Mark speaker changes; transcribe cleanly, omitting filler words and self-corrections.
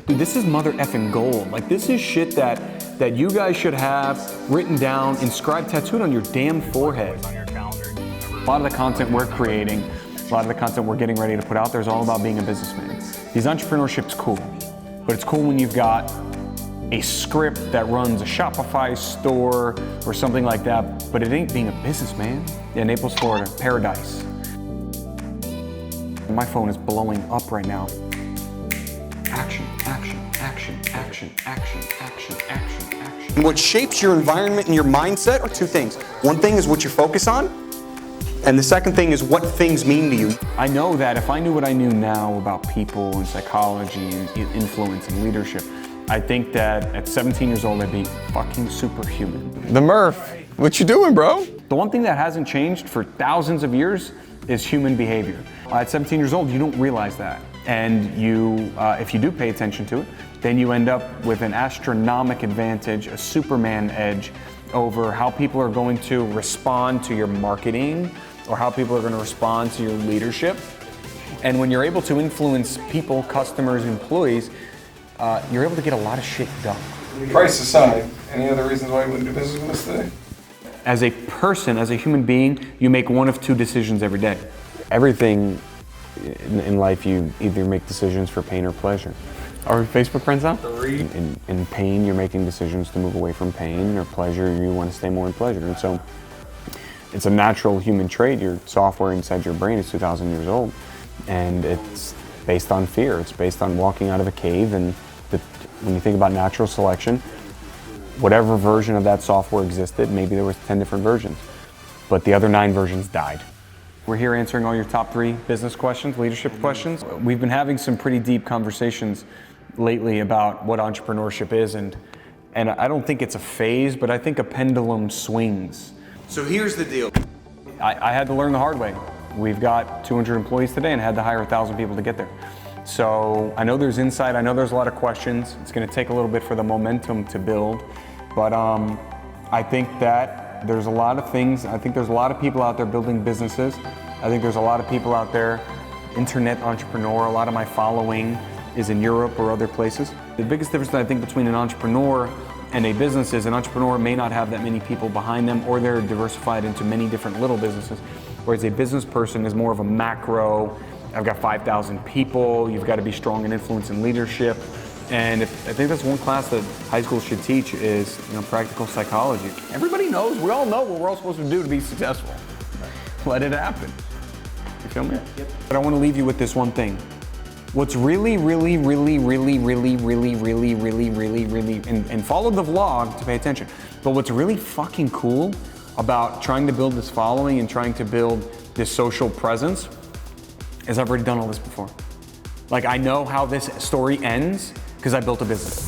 Speaker 1: Dude, this is mother effing gold. Like, this is shit that you guys should have written down, inscribed, tattooed on your damn forehead. A lot of the content we're creating, a lot of the content we're getting ready to put out there is all about being a businessman. Because entrepreneurship's cool, but it's cool when you've got a script that runs a Shopify store or something like that, but it ain't being a businessman. Yeah, Naples, Florida, paradise. My phone is blowing up right now. Action, action, action, action, action, action, action, action.
Speaker 2: And what shapes your environment and your mindset are two things. One thing is what you focus on, and the second thing is what things mean to you.
Speaker 1: I know that if I knew what I knew now about people and psychology and influence and leadership, I think that at 17 years old, I'd be fucking superhuman.
Speaker 3: The Murph, what you doing, bro?
Speaker 1: The one thing that hasn't changed for thousands of years is human behavior. At 17 years old, you don't realize that. And you, if you do pay attention to it, then you end up with an astronomical advantage, a Superman edge over how people are going to respond to your marketing or how people are going to respond to your leadership. And when you're able to influence people, customers, employees, you're able to get a lot of shit done.
Speaker 4: Price aside, any other reasons why you wouldn't do business with us today?
Speaker 1: As a person, as a human being, you make one of two decisions every day.
Speaker 3: Everything in life, you either make decisions for pain or pleasure. Are we Facebook friends now? In pain, you're making decisions to move away from pain, or pleasure, you want to stay more in pleasure. And so it's a natural human trait. Your software inside your brain is 2,000 years old, and it's based on fear. It's based on walking out of a cave, and when you think about natural selection, whatever version of that software existed, maybe there was 10 different versions, but the other 9 versions died.
Speaker 1: We're here answering all your top 3 business questions, leadership questions. We've been having some pretty deep conversations lately about what entrepreneurship is, and I don't think it's a phase, but I think a pendulum swings.
Speaker 2: So here's the deal.
Speaker 1: I had to learn the hard way. We've got 200 employees today and had to hire 1,000 people to get there. So I know there's insight, I know there's a lot of questions. It's gonna take a little bit for the momentum to build, but I think that there's a lot of things. I think there's a lot of people out there building businesses. I think there's a lot of people out there, internet entrepreneur. A lot of my following is in Europe or other places. The biggest difference I think between an entrepreneur and a business is an entrepreneur may not have that many people behind them, or they're diversified into many different little businesses, whereas a business person is more of a macro. I've got 5,000 people, you've got to be strong in influence and leadership. And I think that's one class that high school should teach is, practical psychology. Everybody knows, we all know what we're all supposed to do to be successful. Let it happen. You feel me? Yep. But I want to leave you with this one thing. What's really, really, really, really, really, really, really, really, really, really, and follow the vlog to pay attention, but what's really fucking cool about trying to build this following and trying to build this social presence is I've already done all this before. Like, I know how this story ends because I built a business.